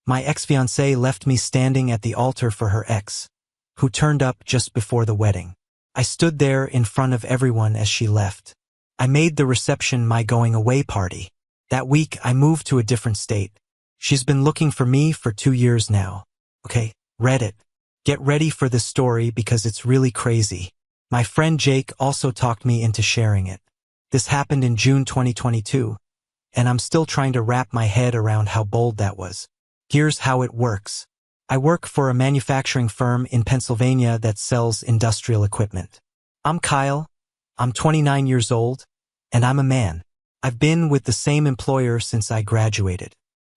My ex-fiancée left me standing at the altar for her ex, who turned up just before the wedding. I stood there in front of everyone as she left. I made the reception my going-away party. That week, I moved to a different state. She's been looking for me for 2 years now. Okay, Reddit. Get ready for this story because it's really crazy. My friend Jake also talked me into sharing it. This happened in June 2022, and I'm still trying to wrap my head around how bold that was. Here's how it works. I work for a manufacturing firm in Pennsylvania that sells industrial equipment. I'm Kyle. I'm 29 years old, and I'm a man. I've been with the same employer since I graduated.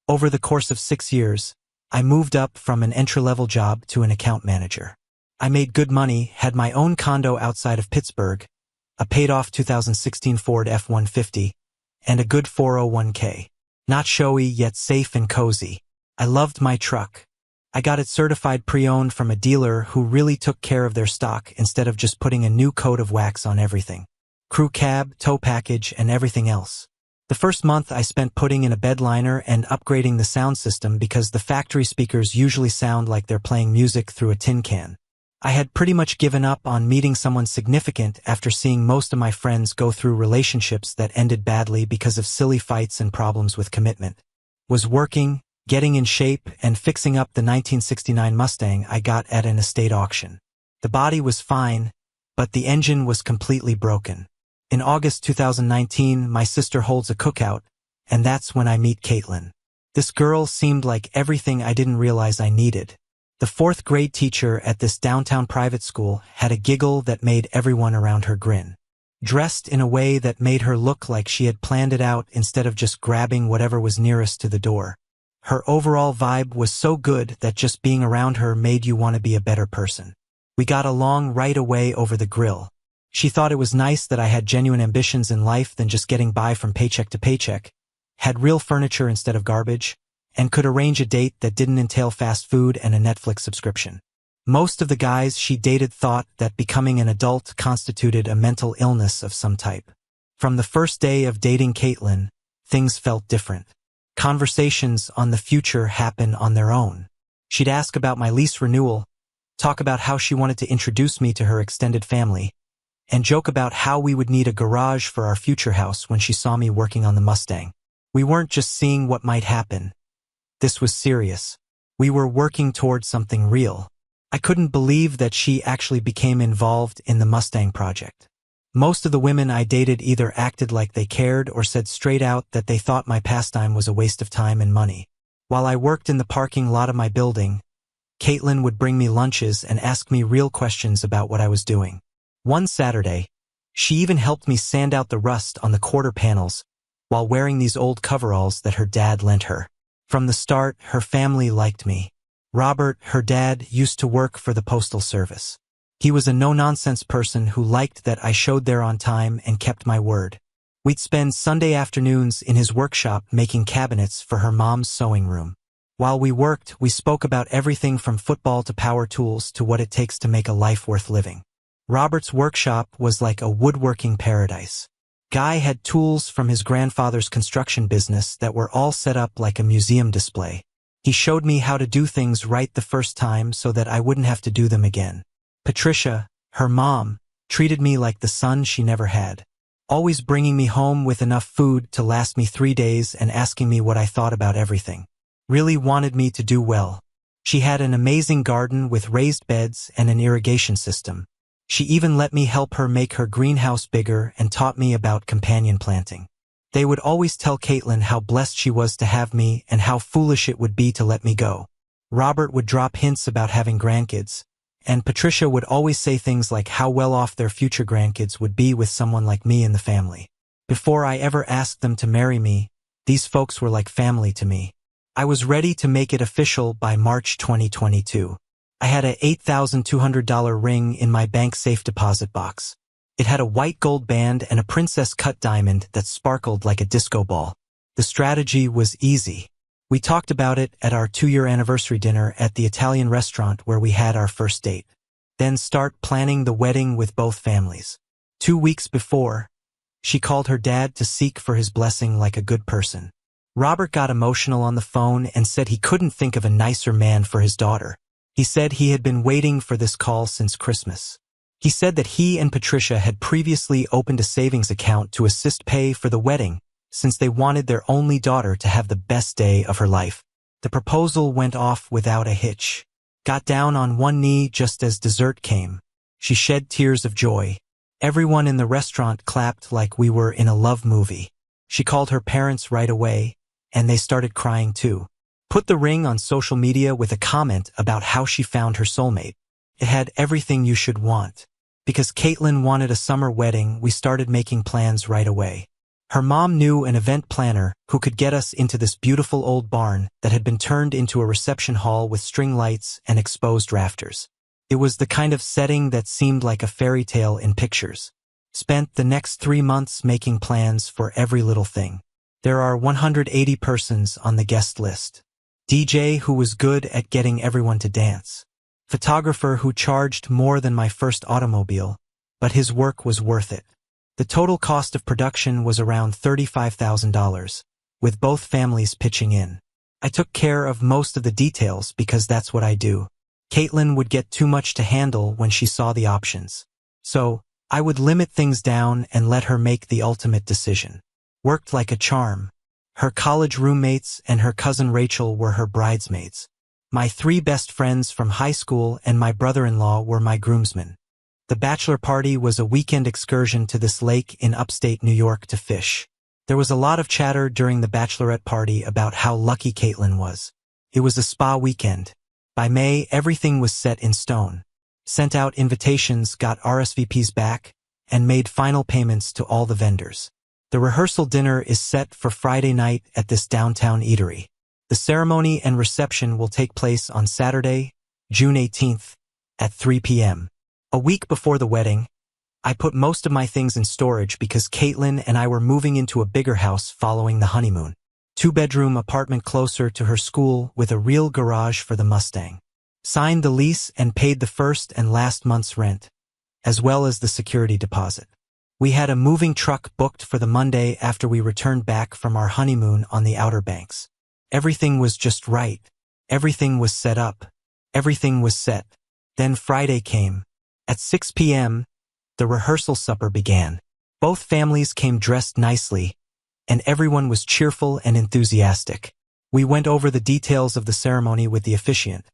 Over the course of 6 years, I moved up from an entry-level job to an account manager. I made good money, had my own condo outside of Pittsburgh, a paid-off 2016 Ford F-150, and a good 401k. Not showy, yet safe and cozy. I loved my truck. I got it certified pre-owned from a dealer who really took care of their stock instead of just putting a new coat of wax on everything. Crew cab, tow package, and everything else. The first month I spent putting in a bed liner and upgrading the sound system because the factory speakers usually sound like they're playing music through a tin can. I had pretty much given up on meeting someone significant after seeing most of my friends go through relationships that ended badly because of silly fights and problems with commitment. Was working, getting in shape, and fixing up the 1969 Mustang I got at an estate auction. The body was fine, but the engine was completely broken. In August 2019, my sister holds a cookout, and that's when I meet Caitlin. This girl seemed like everything I didn't realize I needed. The 4th grade teacher at this downtown private school had a giggle that made everyone around her grin. Dressed in a way that made her look like she had planned it out instead of just grabbing whatever was nearest to the door. Her overall vibe was so good that just being around her made you want to be a better person. We got along right away over the grill. She thought it was nice that I had genuine ambitions in life than just getting by from paycheck to paycheck, had real furniture instead of garbage, and could arrange a date that didn't entail fast food and a Netflix subscription. Most of the guys she dated thought that becoming an adult constituted a mental illness of some type. From the first day of dating Caitlin, things felt different. Conversations on the future happened on their own. She'd ask about my lease renewal, talk about how she wanted to introduce me to her extended family, and joke about how we would need a garage for our future house when she saw me working on the Mustang. We weren't just seeing what might happen. This was serious. We were working towards something real. I couldn't believe that she actually became involved in the Mustang project. Most of the women I dated either acted like they cared or said straight out that they thought my pastime was a waste of time and money. While I worked in the parking lot of my building, Caitlin would bring me lunches and ask me real questions about what I was doing. One Saturday, she even helped me sand out the rust on the quarter panels while wearing these old coveralls that her dad lent her. From the start, her family liked me. Robert, her dad, used to work for the Postal Service. He was a no-nonsense person who liked that I showed there on time and kept my word. We'd spend Sunday afternoons in his workshop making cabinets for her mom's sewing room. While we worked, we spoke about everything from football to power tools to what it takes to make a life worth living. Robert's workshop was like a woodworking paradise. Guy had tools from his grandfather's construction business that were all set up like a museum display. He showed me how to do things right the first time so that I wouldn't have to do them again. Patricia, her mom, treated me like the son she never had, always bringing me home with enough food to last me 3 days and asking me what I thought about everything. Really wanted me to do well. She had an amazing garden with raised beds and an irrigation system. She even let me help her make her greenhouse bigger and taught me about companion planting. They would always tell Caitlin how blessed she was to have me and how foolish it would be to let me go. Robert would drop hints about having grandkids, and Patricia would always say things like how well off their future grandkids would be with someone like me in the family. Before I ever asked them to marry me, these folks were like family to me. I was ready to make it official by March 2022. I had a $8,200 ring in my bank safe deposit box. It had a white gold band and a princess-cut diamond that sparkled like a disco ball. The strategy was easy. We talked about it at our 2-year anniversary dinner at the Italian restaurant where we had our first date. Then start planning the wedding with both families. 2 weeks before, she called her dad to seek for his blessing like a good person. Robert got emotional on the phone and said he couldn't think of a nicer man for his daughter. He said he had been waiting for this call since Christmas. He said that he and Patricia had previously opened a savings account to assist pay for the wedding, since they wanted their only daughter to have the best day of her life. The proposal went off without a hitch. Got down on one knee just as dessert came. She shed tears of joy. Everyone in the restaurant clapped like we were in a love movie. She called her parents right away, and they started crying too. Put the ring on social media with a comment about how she found her soulmate. It had everything you should want. Because Caitlin wanted a summer wedding, we started making plans right away. Her mom knew an event planner who could get us into this beautiful old barn that had been turned into a reception hall with string lights and exposed rafters. It was the kind of setting that seemed like a fairy tale in pictures. Spent the next 3 months making plans for every little thing. There are 180 persons on the guest list. DJ who was good at getting everyone to dance. Photographer who charged more than my first automobile, but his work was worth it. The total cost of production was around $35,000, with both families pitching in. I took care of most of the details because that's what I do. Caitlin would get too much to handle when she saw the options. So, I would limit things down and let her make the ultimate decision. Worked like a charm. Her college roommates and her cousin Rachel were her bridesmaids. My 3 best friends from high school and my brother-in-law were my groomsmen. The bachelor party was a weekend excursion to this lake in upstate New York to fish. There was a lot of chatter during the bachelorette party about how lucky Caitlin was. It was a spa weekend. By May, everything was set in stone. Sent out invitations, got RSVPs back, and made final payments to all the vendors. The rehearsal dinner is set for Friday night at this downtown eatery. The ceremony and reception will take place on Saturday, June 18th, at 3 p.m. A week before the wedding, I put most of my things in storage because Caitlin and I were moving into a bigger house following the honeymoon. 2-bedroom apartment closer to her school with a real garage for the Mustang. Signed the lease and paid the first and last month's rent, as well as the security deposit. We had a moving truck booked for the Monday after we returned back from our honeymoon on the Outer Banks. Everything was just right. Everything was set up. Everything was set. Then Friday came. At 6 p.m., the rehearsal supper began. Both families came dressed nicely, and everyone was cheerful and enthusiastic. We went over the details of the ceremony with the officiant,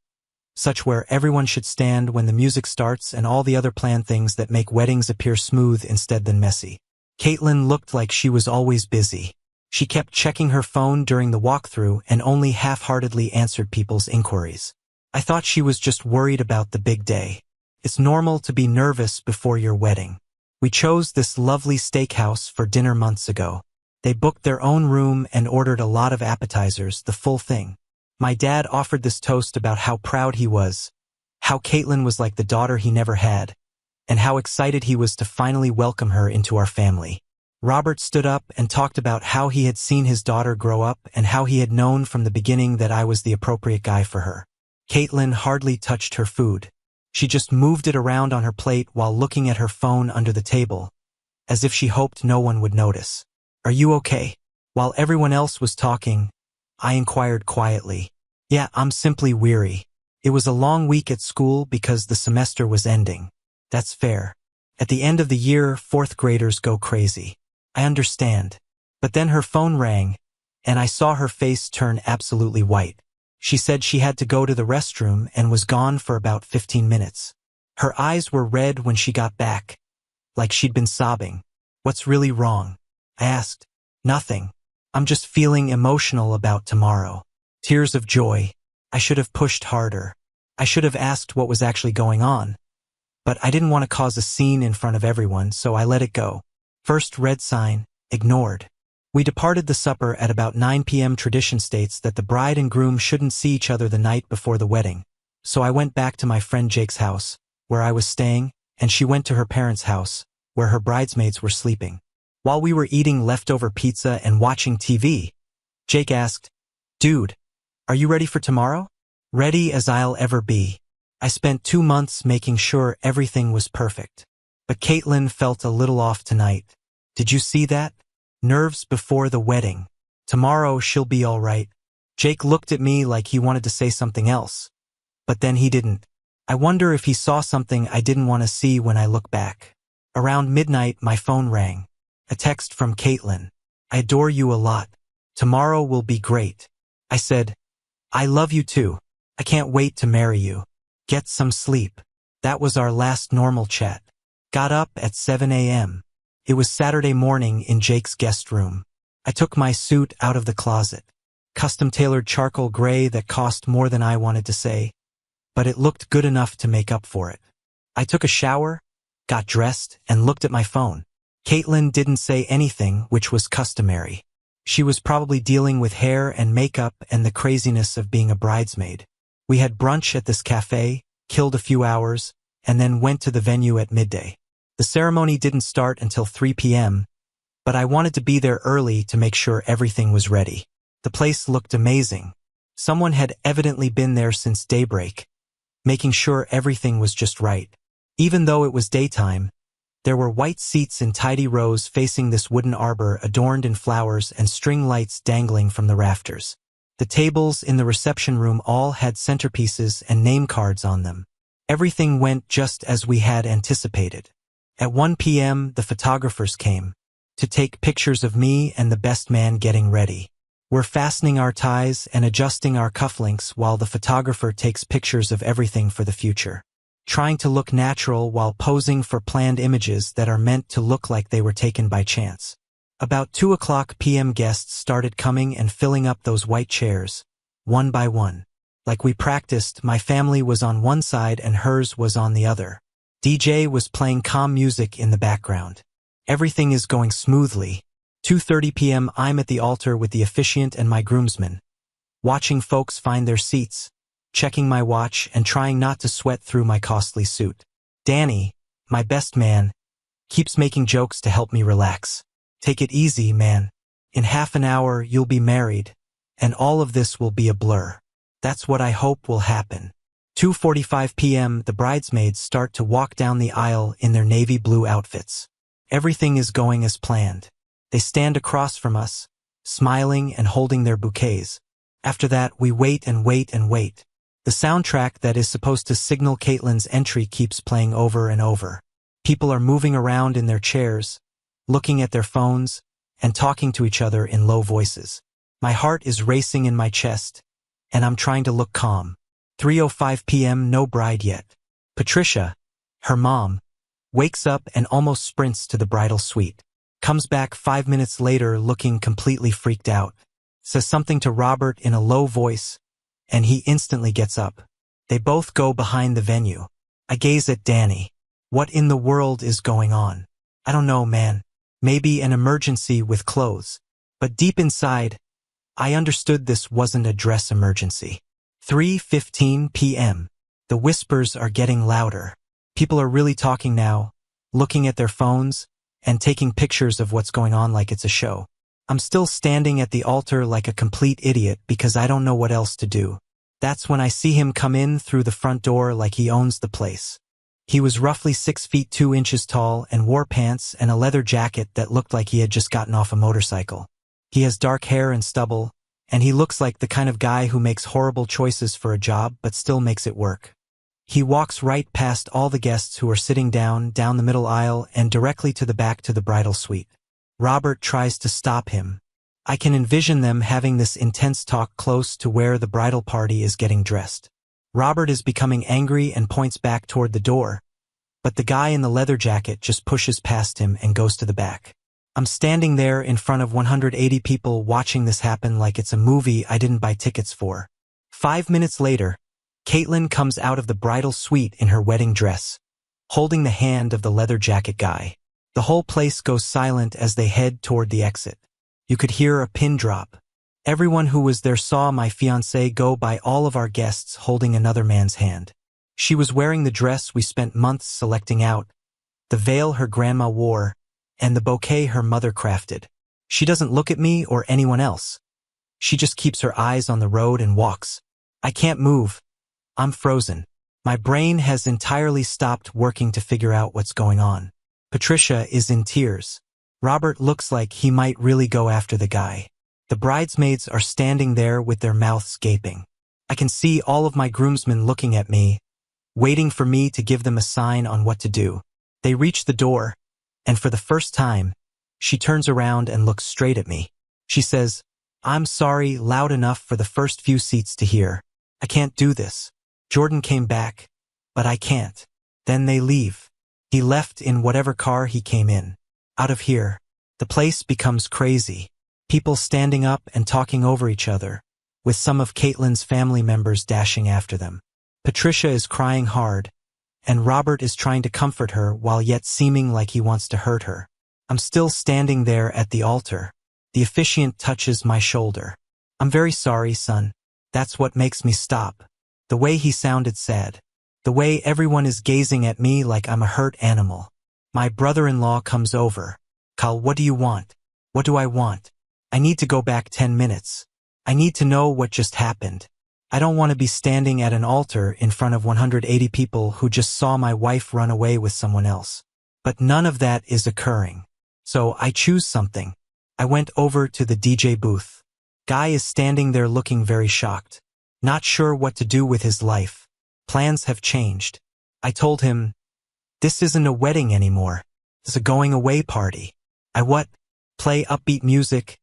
such where everyone should stand when the music starts and all the other planned things that make weddings appear smooth instead than messy. Caitlin looked like she was always busy. She kept checking her phone during the walkthrough and only half-heartedly answered people's inquiries. I thought she was just worried about the big day. It's normal to be nervous before your wedding. We chose this lovely steakhouse for dinner months ago. They booked their own room and ordered a lot of appetizers, the full thing. My dad offered this toast about how proud he was, how Caitlin was like the daughter he never had, and how excited he was to finally welcome her into our family. Robert stood up and talked about how he had seen his daughter grow up and how he had known from the beginning that I was the appropriate guy for her. Caitlin hardly touched her food. She just moved it around on her plate while looking at her phone under the table, as if she hoped no one would notice. "Are you okay?" While everyone else was talking, I inquired quietly. "Yeah, I'm simply weary. It was a long week at school because the semester was ending." "That's fair. At the end of the year, 4th graders go crazy. I understand." But then her phone rang, and I saw her face turn absolutely white. She said she had to go to the restroom and was gone for about 15 minutes. Her eyes were red when she got back, like she'd been sobbing. "What's really wrong?" I asked. "Nothing. I'm just feeling emotional about tomorrow." Tears of joy. I should have pushed harder. I should have asked what was actually going on. But I didn't want to cause a scene in front of everyone, so I let it go. First red sign, ignored. We departed the supper at about 9 p.m. Tradition states that the bride and groom shouldn't see each other the night before the wedding. So I went back to my friend Jake's house, where I was staying, and she went to her parents' house, where her bridesmaids were sleeping. While we were eating leftover pizza and watching TV, Jake asked, "Dude, are you ready for tomorrow?" "Ready as I'll ever be." I spent 2 months making sure everything was perfect. But Caitlin felt a little off tonight. Did you see that? Nerves before the wedding. Tomorrow she'll be all right. Jake looked at me like he wanted to say something else, but then he didn't. I wonder if he saw something I didn't want to see when I look back. Around midnight, my phone rang. A text from Caitlin. I adore you a lot. Tomorrow will be great. I said, I love you too. I can't wait to marry you. Get some sleep. That was our last normal chat. Got up at 7 a.m. It was Saturday morning in Jake's guest room. I took my suit out of the closet. Custom-tailored charcoal gray that cost more than I wanted to say, but it looked good enough to make up for it. I took a shower, got dressed, and looked at my phone. Caitlin didn't say anything, which was customary. She was probably dealing with hair and makeup and the craziness of being a bridesmaid. We had brunch at this cafe, killed a few hours, and then went to the venue at midday. The ceremony didn't start until 3 p.m., but I wanted to be there early to make sure everything was ready. The place looked amazing. Someone had evidently been there since daybreak, making sure everything was just right. Even though it was daytime, there were white seats in tidy rows facing this wooden arbor adorned in flowers and string lights dangling from the rafters. The tables in the reception room all had centerpieces and name cards on them. Everything went just as we had anticipated. At 1 p.m., the photographers came to take pictures of me and the best man getting ready. We're fastening our ties and adjusting our cufflinks while the photographer takes pictures of everything for the future, trying to look natural while posing for planned images that are meant to look like they were taken by chance. About 2 p.m. guests started coming and filling up those white chairs, one by one. Like we practiced, my family was on one side and hers was on the other. DJ was playing calm music in the background. Everything is going smoothly. 2:30 p.m. I'm at the altar with the officiant and my groomsmen, watching folks find their seats, checking my watch and trying not to sweat through my costly suit. Danny, my best man, keeps making jokes to help me relax. Take it easy, man. In half an hour you'll be married, and all of this will be a blur. That's what I hope will happen. 2:45 p.m. The bridesmaids start to walk down the aisle in their navy blue outfits. Everything is going as planned. They stand across from us, smiling and holding their bouquets. After that, we wait and wait and wait. The soundtrack that is supposed to signal Caitlin's entry keeps playing over and over. People are moving around in their chairs, looking at their phones, and talking to each other in low voices. My heart is racing in my chest, and I'm trying to look calm. 3:05 p.m. No bride yet. Patricia, her mom, wakes up and almost sprints to the bridal suite. Comes back 5 minutes later looking completely freaked out. Says something to Robert in a low voice, and he instantly gets up. They both go behind the venue. I gaze at Danny. What in the world is going on? I don't know, man. Maybe an emergency with clothes. But deep inside, I understood this wasn't a dress emergency. 3:15 p.m. The whispers are getting louder. People are really talking now, looking at their phones, and taking pictures of what's going on like it's a show. I'm still standing at the altar like a complete idiot because I don't know what else to do. That's when I see him come in through the front door like he owns the place. He was roughly 6 feet 2 inches tall and wore pants and a leather jacket that looked like he had just gotten off a motorcycle. He has dark hair and stubble, and he looks like the kind of guy who makes horrible choices for a job but still makes it work. He walks right past all the guests who are sitting down the middle aisle and directly to the back to the bridal suite. Robert tries to stop him. I can envision them having this intense talk close to where the bridal party is getting dressed. Robert is becoming angry and points back toward the door, but the guy in the leather jacket just pushes past him and goes to the back. I'm standing there in front of 180 people watching this happen like it's a movie I didn't buy tickets for. 5 minutes later, Caitlin comes out of the bridal suite in her wedding dress, holding the hand of the leather jacket guy. The whole place goes silent as they head toward the exit. You could hear a pin drop. Everyone who was there saw my fiancée go by all of our guests holding another man's hand. She was wearing the dress we spent months selecting out, the veil her grandma wore, and the bouquet her mother crafted. She doesn't look at me or anyone else. She just keeps her eyes on the road and walks. I can't move. I'm frozen. My brain has entirely stopped working to figure out what's going on. Patricia is in tears. Robert looks like he might really go after the guy. The bridesmaids are standing there with their mouths gaping. I can see all of my groomsmen looking at me, waiting for me to give them a sign on what to do. They reach the door, and for the first time, she turns around and looks straight at me. She says, "I'm sorry," loud enough for the first few seats to hear. "I can't do this. Jordan came back, but I can't." Then they leave. He left in whatever car he came in. Out of here. The place becomes crazy. People standing up and talking over each other, with some of Caitlin's family members dashing after them. Patricia is crying hard, and Robert is trying to comfort her while yet seeming like he wants to hurt her. I'm still standing there at the altar. The officiant touches my shoulder. "I'm very sorry, son. That's what makes me stop." The way he sounded sad. The way everyone is gazing at me like I'm a hurt animal. My brother-in-law comes over. "Kyle, what do you want?" "What do I want? I need to go back 10 minutes. I need to know what just happened. I don't want to be standing at an altar in front of 180 people who just saw my wife run away with someone else." But none of that is occurring. So I choose something. I went over to the DJ booth. Guy is standing there looking very shocked. Not sure what to do with his life. Plans have changed. I told him, "This isn't a wedding anymore. It's a going away party." I what? Play upbeat music,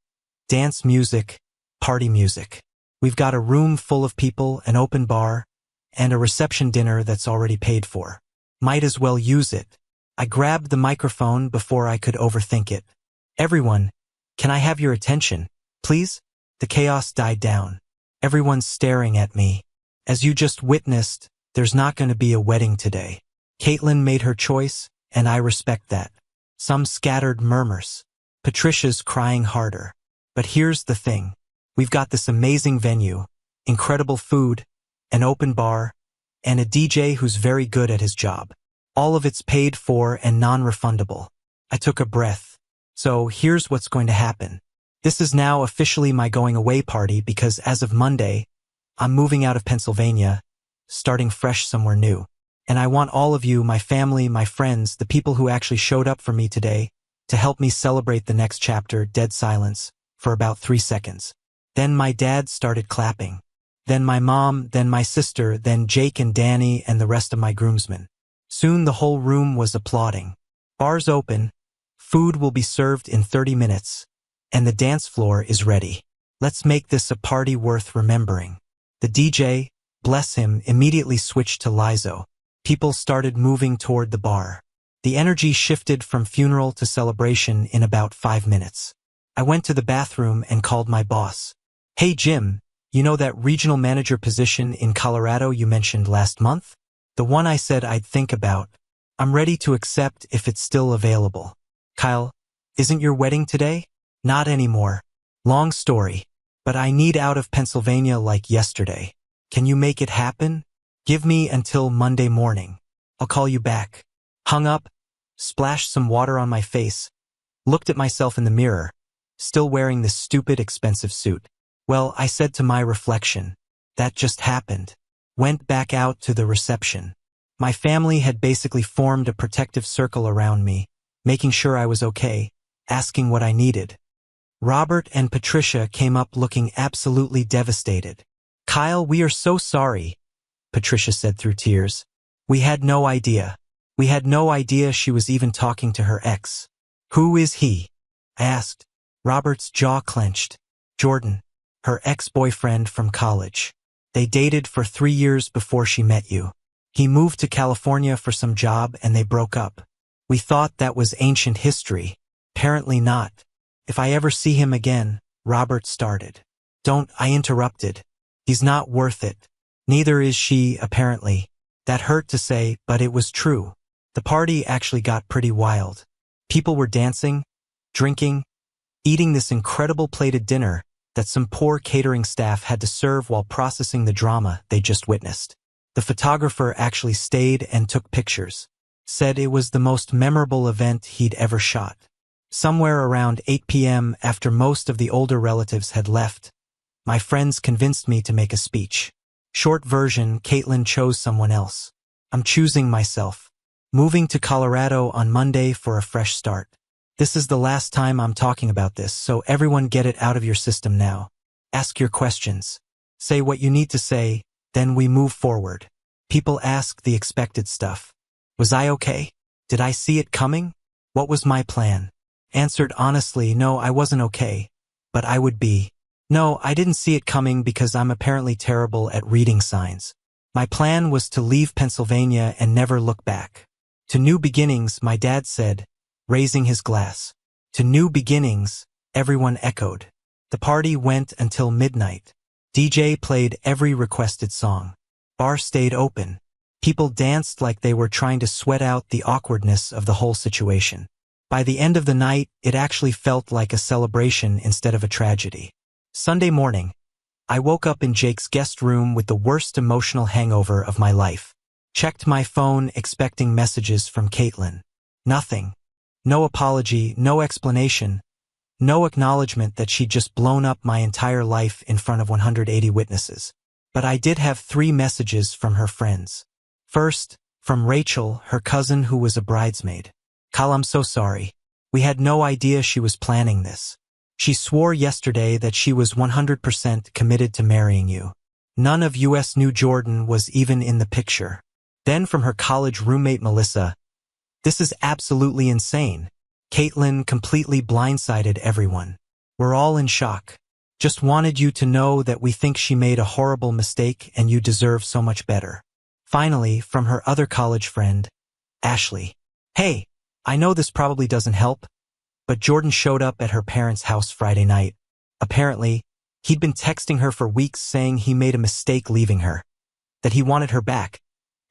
dance music, party music. We've got a room full of people, an open bar, and a reception dinner that's already paid for. Might as well use it. I grabbed the microphone before I could overthink it. "Everyone, can I have your attention, please?" The chaos died down. Everyone's staring at me. As you just witnessed, there's not going to be a wedding today. Caitlin made her choice, and I respect that. Some scattered murmurs. Patricia's crying harder. But here's the thing. We've got this amazing venue, incredible food, an open bar, and a DJ who's very good at his job. All of it's paid for and non-refundable. I took a breath. So here's what's going to happen. This is now officially my going away party because as of Monday, I'm moving out of Pennsylvania, starting fresh somewhere new. And I want all of you, my family, my friends, the people who actually showed up for me today, to help me celebrate the next chapter. Dead silence for about 3 seconds. Then my dad started clapping. Then my mom, then my sister, then Jake and Danny and the rest of my groomsmen. Soon the whole room was applauding. Bars open, food will be served in 30 minutes, and the dance floor is ready. Let's make this a party worth remembering. The DJ, bless him, immediately switched to Lizo. People started moving toward the bar. The energy shifted from funeral to celebration in about 5 minutes. I went to the bathroom and called my boss. "Hey Jim, you know that regional manager position in Colorado you mentioned last month? The one I said I'd think about. I'm ready to accept if it's still available." "Kyle, isn't your wedding today?" "Not anymore. Long story. But I need out of Pennsylvania like yesterday. Can you make it happen? Give me until Monday morning. I'll call you back." Hung up, splashed some water on my face, looked at myself in the mirror, still wearing this stupid expensive suit. Well, I said to my reflection, that just happened. Went back out to the reception. My family had basically formed a protective circle around me, making sure I was okay, asking what I needed. Robert and Patricia came up looking absolutely devastated. "Kyle, we are so sorry," Patricia said through tears. "We had no idea. We had no idea she was even talking to her ex." "Who is he?" I asked. Robert's jaw clenched. "Jordan, her ex-boyfriend from college. They dated for 3 years before she met you. He moved to California for some job and they broke up. We thought that was ancient history. Apparently not. If I ever see him again," Robert started. "Don't," I interrupted. "He's not worth it. Neither is she, apparently." That hurt to say, but it was true. The party actually got pretty wild. People were dancing, drinking, eating this incredible plated dinner that some poor catering staff had to serve while processing the drama they just witnessed. The photographer actually stayed and took pictures. Said it was the most memorable event he'd ever shot. Somewhere around 8 p.m. after most of the older relatives had left, my friends convinced me to make a speech. Short version, Caitlin chose someone else. I'm choosing myself. Moving to Colorado on Monday for a fresh start. This is the last time I'm talking about this, so everyone get it out of your system now. Ask your questions. Say what you need to say, then we move forward. People ask the expected stuff. Was I okay? Did I see it coming? What was my plan? Answered honestly, no, I wasn't okay. But I would be. No, I didn't see it coming because I'm apparently terrible at reading signs. My plan was to leave Pennsylvania and never look back. To new beginnings, my dad said, raising his glass. To new beginnings, everyone echoed. The party went until midnight. DJ played every requested song. Bar stayed open. People danced like they were trying to sweat out the awkwardness of the whole situation. By the end of the night, it actually felt like a celebration instead of a tragedy. Sunday morning, I woke up in Jake's guest room with the worst emotional hangover of my life. Checked my phone expecting messages from Caitlin. Nothing. No apology, no explanation, no acknowledgement that she'd just blown up my entire life in front of 180 witnesses. But I did have 3 messages from her friends. First, from Rachel, her cousin who was a bridesmaid. Kal, I'm so sorry. We had no idea she was planning this. She swore yesterday that she was 100% committed to marrying you. None of us knew Jordan was even in the picture. Then from her college roommate Melissa, this is absolutely insane. Caitlin completely blindsided everyone. We're all in shock. Just wanted you to know that we think she made a horrible mistake and you deserve so much better. Finally, from her other college friend, Ashley. Hey, I know this probably doesn't help, but Jordan showed up at her parents' house Friday night. Apparently, he'd been texting her for weeks saying he made a mistake leaving her, that he wanted her back,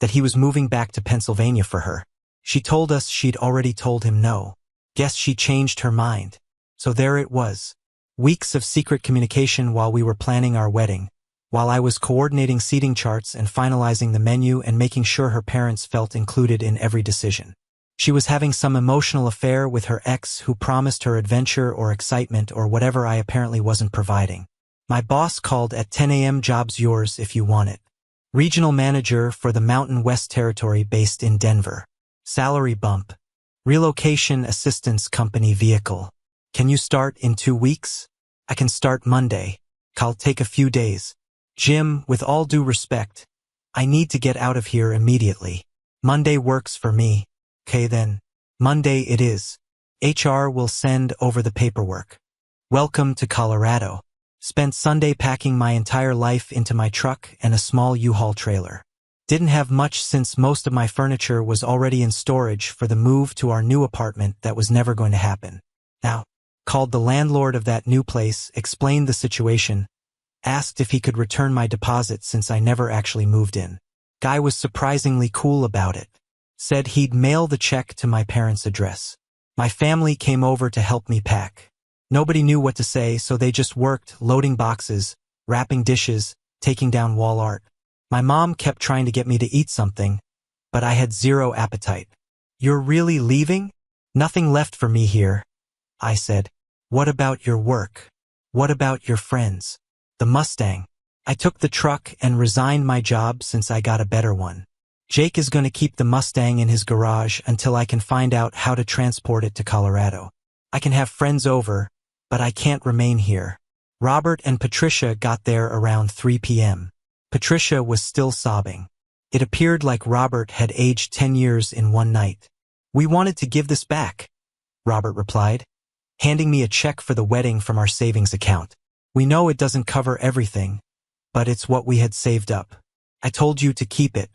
that he was moving back to Pennsylvania for her. She told us she'd already told him no. Guess she changed her mind. So there it was. Weeks of secret communication while we were planning our wedding, while I was coordinating seating charts and finalizing the menu and making sure her parents felt included in every decision. She was having some emotional affair with her ex who promised her adventure or excitement or whatever I apparently wasn't providing. My boss called at 10 a.m. Job's yours if you want it. Regional manager for the Mountain West Territory based in Denver. Salary bump. Relocation assistance company vehicle. Can you start in 2 weeks? I can start Monday. I'll take a few days. Jim, with all due respect, I need to get out of here immediately. Monday works for me. Okay then. Monday it is. HR will send over the paperwork. Welcome to Colorado. Spent Sunday packing my entire life into my truck and a small U-Haul trailer. Didn't have much since most of my furniture was already in storage for the move to our new apartment that was never going to happen. Now, called the landlord of that new place, explained the situation, asked if he could return my deposit since I never actually moved in. Guy was surprisingly cool about it. Said he'd mail the check to my parents' address. My family came over to help me pack. Nobody knew what to say, so they just worked, loading boxes, wrapping dishes, taking down wall art. My mom kept trying to get me to eat something, but I had zero appetite. You're really leaving? Nothing left for me here, I said. What about your work? What about your friends? The Mustang. I took the truck and resigned my job since I got a better one. Jake is going to keep the Mustang in his garage until I can find out how to transport it to Colorado. I can have friends over, but I can't remain here. Robert and Patricia got there around 3 p.m. Patricia was still sobbing. It appeared like Robert had aged 10 years in one night. We wanted to give this back, Robert replied, handing me a check for the wedding from our savings account. We know it doesn't cover everything, but it's what we had saved up. I told you to keep it.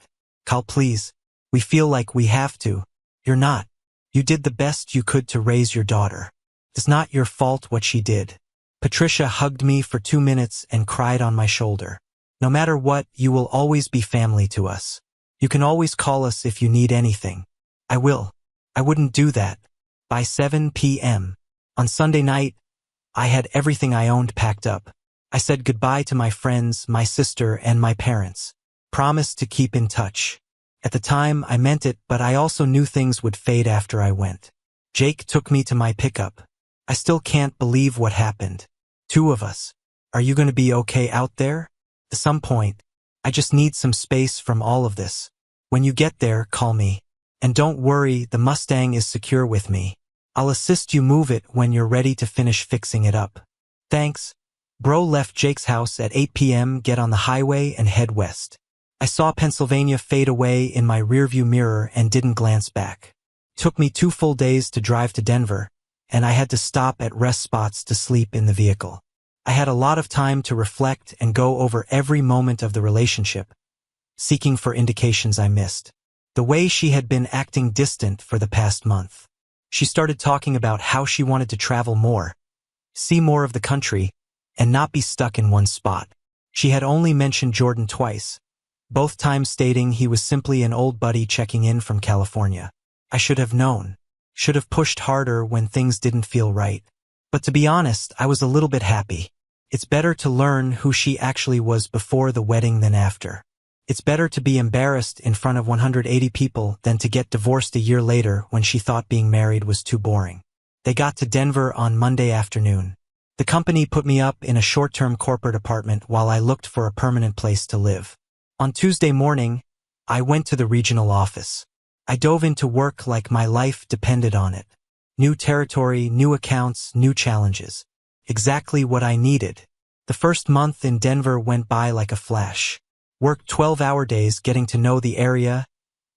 Cal, please. We feel like we have to. You're not. You did the best you could to raise your daughter. It's not your fault what she did. Patricia hugged me for 2 minutes and cried on my shoulder. No matter what, you will always be family to us. You can always call us if you need anything. I will. I wouldn't do that. By 7 p.m. on Sunday night, I had everything I owned packed up. I said goodbye to my friends, my sister, and my parents. Promised to keep in touch. At the time, I meant it, but I also knew things would fade after I went. Jake took me to my pickup. I still can't believe what happened. 2 of us. Are you going to be okay out there? At some point, I just need some space from all of this. When you get there, call me. And don't worry, the Mustang is secure with me. I'll assist you move it when you're ready to finish fixing it up. Thanks. Bro left Jake's house at 8 p.m., get on the highway and head west. I saw Pennsylvania fade away in my rearview mirror and didn't glance back. Took me 2 full days to drive to Denver, and I had to stop at rest spots to sleep in the vehicle. I had a lot of time to reflect and go over every moment of the relationship, seeking for indications I missed. The way she had been acting distant for the past month. She started talking about how she wanted to travel more, see more of the country, and not be stuck in one spot. She had only mentioned Jordan twice, both times stating he was simply an old buddy checking in from California. I should have known. Should have pushed harder when things didn't feel right. But to be honest, I was a little bit happy. It's better to learn who she actually was before the wedding than after. It's better to be embarrassed in front of 180 people than to get divorced a year later when she thought being married was too boring. They got to Denver on Monday afternoon. The company put me up in a short-term corporate apartment while I looked for a permanent place to live. On Tuesday morning, I went to the regional office. I dove into work like my life depended on it. New territory, new accounts, new challenges. Exactly what I needed. The first month in Denver went by like a flash. Worked 12-hour days getting to know the area,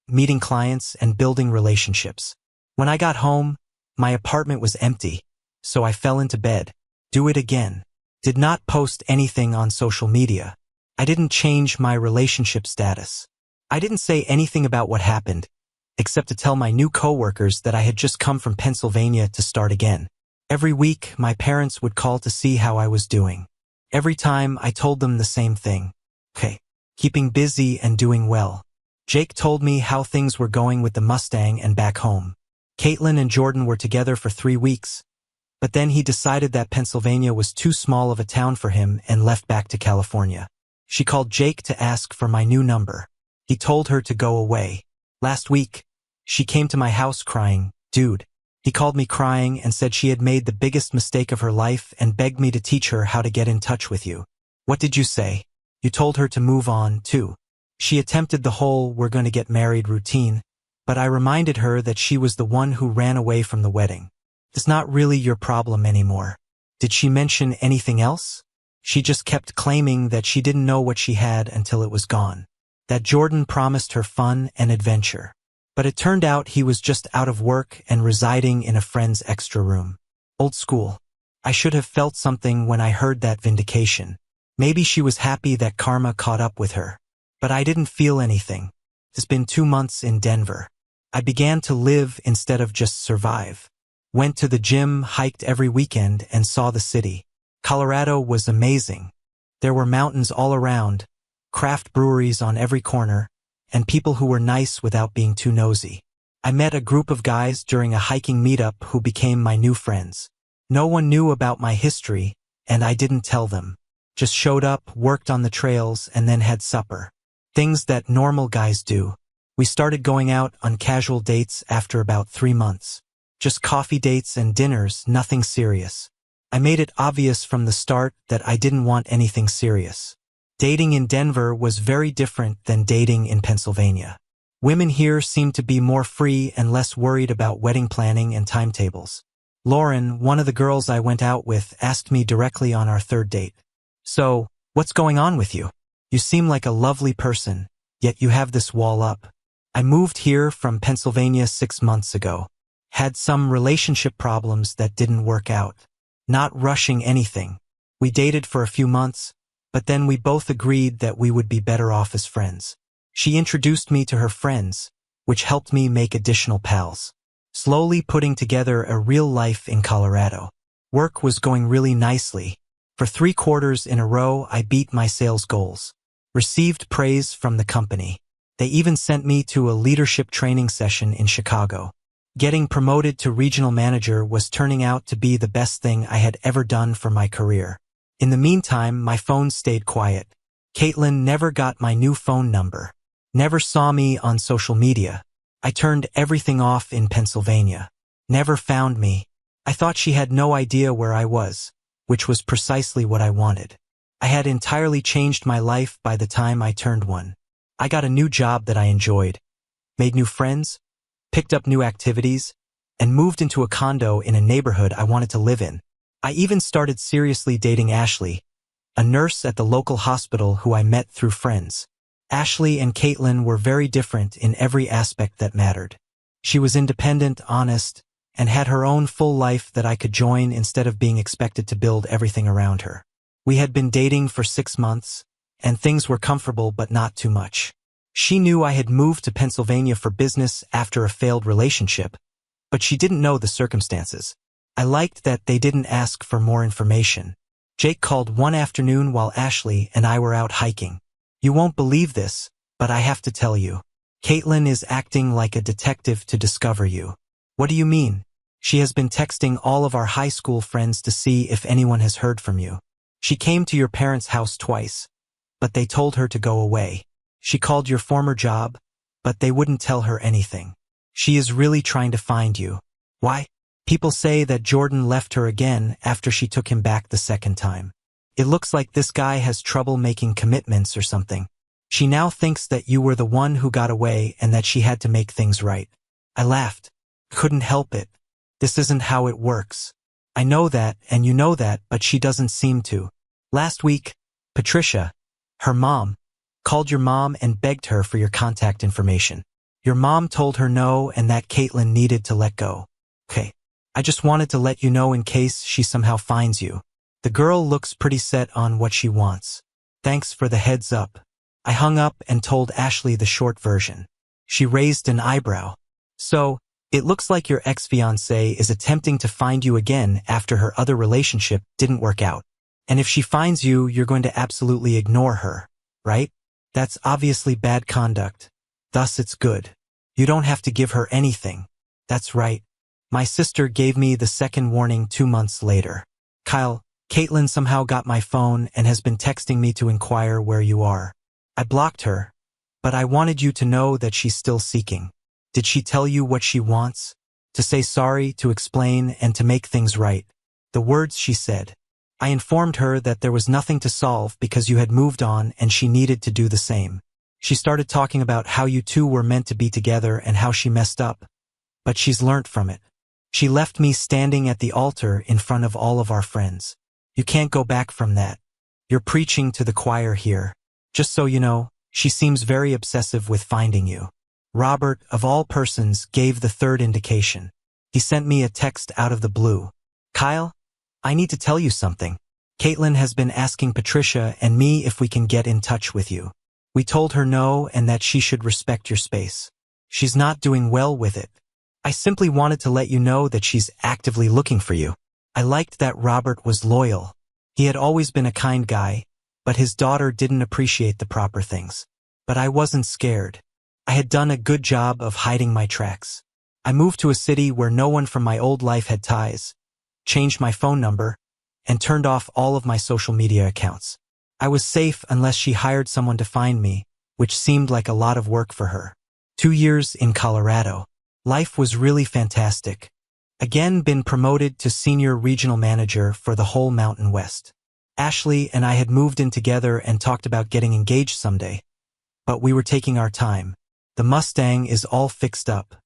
meeting clients, and building relationships. When I got home, my apartment was empty, so I fell into bed. Do it again. Did not post anything on social media. I didn't change my relationship status. I didn't say anything about what happened, except to tell my new coworkers that I had just come from Pennsylvania to start again. Every week, my parents would call to see how I was doing. Every time, I told them the same thing. Okay. Keeping busy and doing well. Jake told me how things were going with the Mustang and back home. Caitlin and Jordan were together for 3 weeks, but then he decided that Pennsylvania was too small of a town for him and left back to California. She called Jake to ask for my new number. He told her to go away. Last week, she came to my house crying, "Dude." He called me crying and said she had made the biggest mistake of her life and begged me to teach her how to get in touch with you. What did you say? You told her to move on, too. She attempted the whole "we're going to get married" routine, but I reminded her that she was the one who ran away from the wedding. It's not really your problem anymore. Did she mention anything else? She just kept claiming that she didn't know what she had until it was gone. That Jordan promised her fun and adventure. But it turned out he was just out of work and residing in a friend's extra room. Old school. I should have felt something when I heard that vindication. Maybe she was happy that karma caught up with her. But I didn't feel anything. It's been 2 months in Denver. I began to live instead of just survive. Went to the gym, hiked every weekend, and saw the city. Colorado was amazing. There were mountains all around, craft breweries on every corner, and people who were nice without being too nosy. I met a group of guys during a hiking meetup who became my new friends. No one knew about my history, and I didn't tell them. Just showed up, worked on the trails, and then had supper. Things that normal guys do. We started going out on casual dates after about 3 months. Just coffee dates and dinners, nothing serious. I made it obvious from the start that I didn't want anything serious. Dating in Denver was very different than dating in Pennsylvania. Women here seemed to be more free and less worried about wedding planning and timetables. Lauren, one of the girls I went out with, asked me directly on our 3rd date. "So, what's going on with you? You seem like a lovely person, yet you have this wall up." I moved here from Pennsylvania 6 months ago. Had some relationship problems that didn't work out. Not rushing anything. We dated for a few months, but then we both agreed that we would be better off as friends. She introduced me to her friends, which helped me make additional pals. Slowly putting together a real life in Colorado. Work was going really nicely. For 3 quarters in a row, I beat my sales goals. Received praise from the company. They even sent me to a leadership training session in Chicago. Getting promoted to regional manager was turning out to be the best thing I had ever done for my career. In the meantime, my phone stayed quiet. Caitlin never got my new phone number. Never saw me on social media. I turned everything off in Pennsylvania. Never found me. I thought she had no idea where I was, which was precisely what I wanted. I had entirely changed my life by the time I turned 1. I got a new job that I enjoyed, made new friends, picked up new activities, and moved into a condo in a neighborhood I wanted to live in. I even started seriously dating Ashley, a nurse at the local hospital who I met through friends. Ashley and Caitlin were very different in every aspect that mattered. She was independent, honest, and had her own full life that I could join instead of being expected to build everything around her. We had been dating for 6 months, and things were comfortable but not too much. She knew I had moved to Pennsylvania for business after a failed relationship, but she didn't know the circumstances. I liked that they didn't ask for more information. Jake called one afternoon while Ashley and I were out hiking. "You won't believe this, but I have to tell you. Caitlin is acting like a detective to discover you." "What do you mean?" "She has been texting all of our high school friends to see if anyone has heard from you. She came to your parents' house twice, but they told her to go away. She called your former job, but they wouldn't tell her anything. She is really trying to find you." "Why?" "People say that Jordan left her again after she took him back the second time. It looks like this guy has trouble making commitments or something. She now thinks that you were the one who got away and that she had to make things right." I laughed. "Couldn't help it. This isn't how it works. I know that and you know that, but she doesn't seem to. Last week, Patricia, her mom, called your mom and begged her for your contact information. Your mom told her no and that Caitlin needed to let go. Okay, I just wanted to let you know in case she somehow finds you. The girl looks pretty set on what she wants. Thanks for the heads up." I hung up and told Ashley the short version. She raised an eyebrow. "So, it looks like your ex-fiancée is attempting to find you again after her other relationship didn't work out. And if she finds you, you're going to absolutely ignore her, right? That's obviously bad conduct. Thus it's good. You don't have to give her anything." "That's right. My sister gave me the second warning 2 months later." "Kyle, Caitlin somehow got my phone and has been texting me to inquire where you are. I blocked her, but I wanted you to know that she's still seeking." "Did she tell you what she wants?" "To say sorry, to explain, and to make things right." "The words she said." I informed her that there was nothing to solve because you had moved on and she needed to do the same. She started talking about how you two were meant to be together and how she messed up, but she's learnt from it. She left me standing at the altar in front of all of our friends. You can't go back from that. You're preaching to the choir here. Just so you know, she seems very obsessive with finding you. Robert, of all persons, gave the third indication. He sent me a text out of the blue. "Kyle, I need to tell you something. Caitlin has been asking Patricia and me if we can get in touch with you. We told her no and that she should respect your space. She's not doing well with it. I simply wanted to let you know that she's actively looking for you." I liked that Robert was loyal. He had always been a kind guy, but his daughter didn't appreciate the proper things. But I wasn't scared. I had done a good job of hiding my tracks. I moved to a city where no one from my old life had ties, changed my phone number, and turned off all of my social media accounts. I was safe unless she hired someone to find me, which seemed like a lot of work for her. 2 years in Colorado. Life was really fantastic. Again, been promoted to senior regional manager for the whole Mountain West. Ashley and I had moved in together and talked about getting engaged someday, but we were taking our time. The Mustang is all fixed up.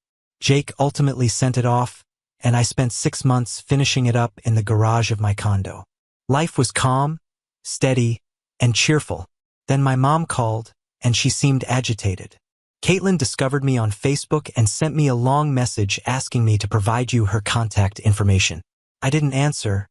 Jake ultimately sent it off, and I spent 6 months finishing it up in the garage of my condo. Life was calm, steady, and cheerful. Then my mom called, and she seemed agitated. Caitlin discovered me on Facebook and sent me a long message asking me to provide you her contact information. I didn't answer,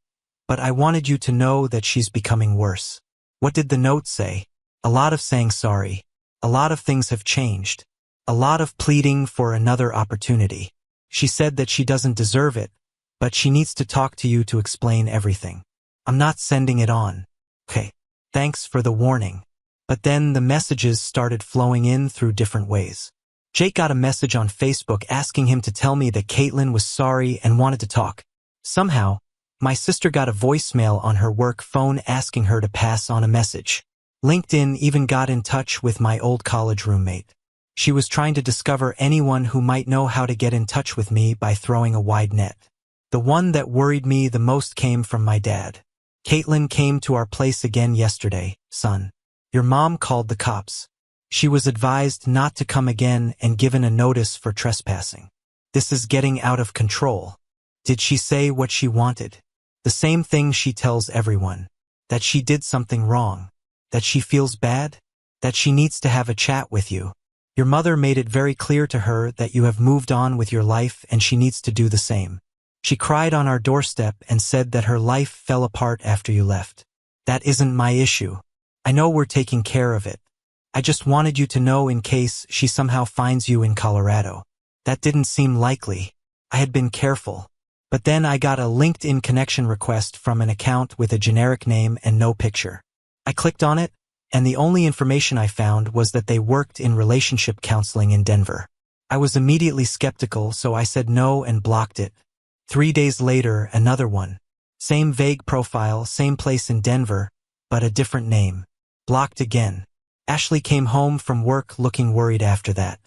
but I wanted you to know that she's becoming worse. What did the note say? A lot of saying sorry. A lot of things have changed. A lot of pleading for another opportunity. She said that she doesn't deserve it, but she needs to talk to you to explain everything. I'm not sending it on. Okay, thanks for the warning. But then the messages started flowing in through different ways. Jake got a message on Facebook asking him to tell me that Caitlin was sorry and wanted to talk. Somehow, my sister got a voicemail on her work phone asking her to pass on a message. LinkedIn even got in touch with my old college roommate. She was trying to discover anyone who might know how to get in touch with me by throwing a wide net. The one that worried me the most came from my dad. Caitlin came to our place again yesterday, son. Your mom called the cops. She was advised not to come again and given a notice for trespassing. This is getting out of control. Did she say what she wanted? The same thing she tells everyone. That she did something wrong. That she feels bad? That she needs to have a chat with you. Your mother made it very clear to her that you have moved on with your life and she needs to do the same. She cried on our doorstep and said that her life fell apart after you left. That isn't my issue. I know we're taking care of it. I just wanted you to know in case she somehow finds you in Colorado. That didn't seem likely. I had been careful. But then I got a LinkedIn connection request from an account with a generic name and no picture. I clicked on it, and the only information I found was that they worked in relationship counseling in Denver. I was immediately skeptical, so I said no and blocked it. 3 days later, another one. Same vague profile, same place in Denver, but a different name. Blocked again. Ashley came home from work looking worried after that.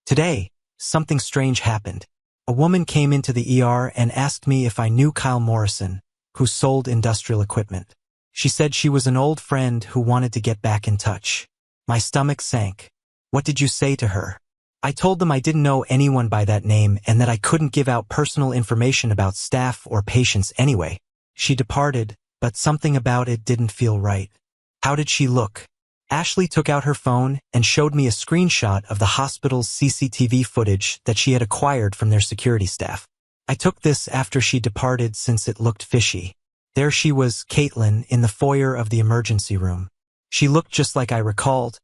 Today, something strange happened. A woman came into the ER and asked me if I knew Kyle Morrison, who sold industrial equipment. She said she was an old friend who wanted to get back in touch. My stomach sank. What did you say to her? I told them I didn't know anyone by that name and that I couldn't give out personal information about staff or patients anyway. She departed, but something about it didn't feel right. How did she look? Ashley took out her phone and showed me a screenshot of the hospital's CCTV footage that she had acquired from their security staff. I took this after she departed since it looked fishy. There she was, Caitlin, in the foyer of the emergency room. She looked just like I recalled,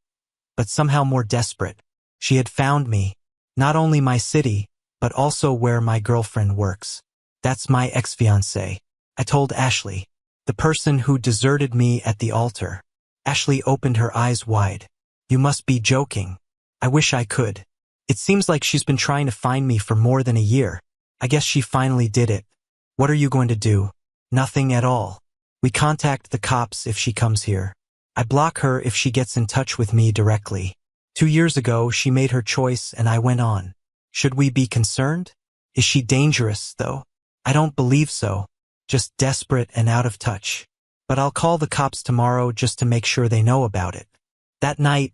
but somehow more desperate. She had found me, not only my city, but also where my girlfriend works. That's my ex-fiancée. I told Ashley, the person who deserted me at the altar. Ashley opened her eyes wide. You must be joking. I wish I could. It seems like she's been trying to find me for more than a year. I guess she finally did it. What are you going to do? Nothing at all. We contact the cops if she comes here. I block her if she gets in touch with me directly. 2 years ago, she made her choice and I went on. Should we be concerned? Is she dangerous, though? I don't believe so. Just desperate and out of touch. But I'll call the cops tomorrow just to make sure they know about it. That night,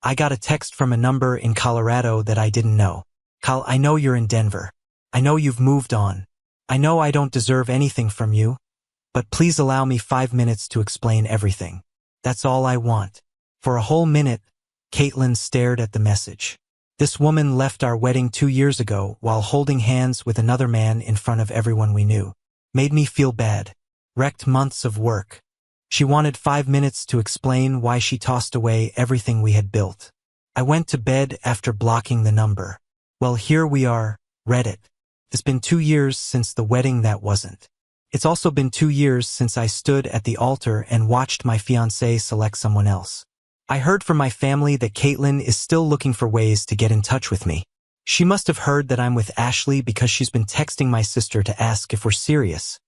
I got a text from a number in Colorado that I didn't know. Kyle, I know you're in Denver. I know you've moved on. I know I don't deserve anything from you, but please allow me 5 minutes to explain everything. That's all I want. For a whole minute, Caitlin stared at the message. This woman left our wedding 2 years ago while holding hands with another man in front of everyone we knew. Made me feel bad. Wrecked months of work. She wanted 5 minutes to explain why she tossed away everything we had built. I went to bed after blocking the number. Well, here we are, read it. It's been 2 years since the wedding that wasn't. It's also been 2 years since I stood at the altar and watched my fiancé select someone else. I heard from my family that Caitlin is still looking for ways to get in touch with me. She must have heard that I'm with Ashley because she's been texting my sister to ask if we're serious,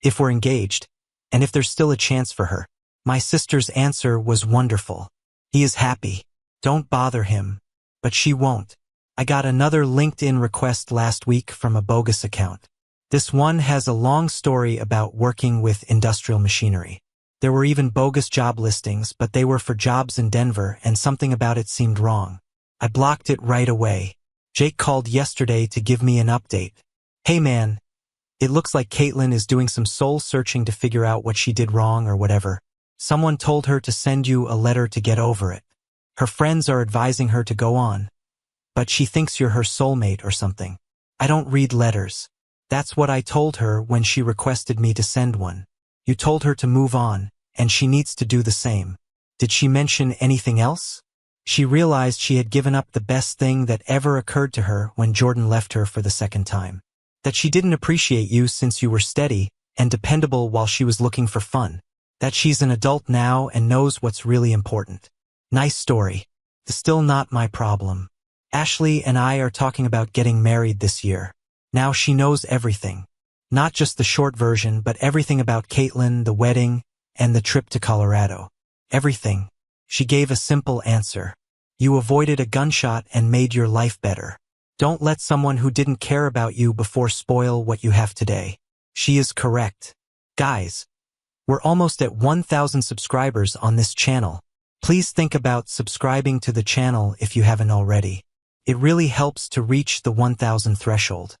if we're engaged, and if there's still a chance for her. My sister's answer was wonderful. He is happy. Don't bother him. But she won't. I got another LinkedIn request last week from a bogus account. This one has a long story about working with industrial machinery. There were even bogus job listings, but they were for jobs in Denver, and something about it seemed wrong. I blocked it right away. Jake called yesterday to give me an update. Hey man, it looks like Caitlin is doing some soul searching to figure out what she did wrong or whatever. Someone told her to send you a letter to get over it. Her friends are advising her to go on, but she thinks you're her soulmate or something. I don't read letters. That's what I told her when she requested me to send one. You told her to move on, and she needs to do the same. Did she mention anything else? She realized she had given up the best thing that ever occurred to her when Jordan left her for the second time. That she didn't appreciate you since you were steady and dependable while she was looking for fun. That she's an adult now and knows what's really important. Nice story. Still not my problem. Ashley and I are talking about getting married this year. Now she knows everything. Not just the short version, but everything about Caitlin, the wedding, and the trip to Colorado. Everything. She gave a simple answer. You avoided a gunshot and made your life better. Don't let someone who didn't care about you before spoil what you have today. She is correct. Guys, we're almost at 1,000 subscribers on this channel. Please think about subscribing to the channel if you haven't already. It really helps to reach the 1000 threshold.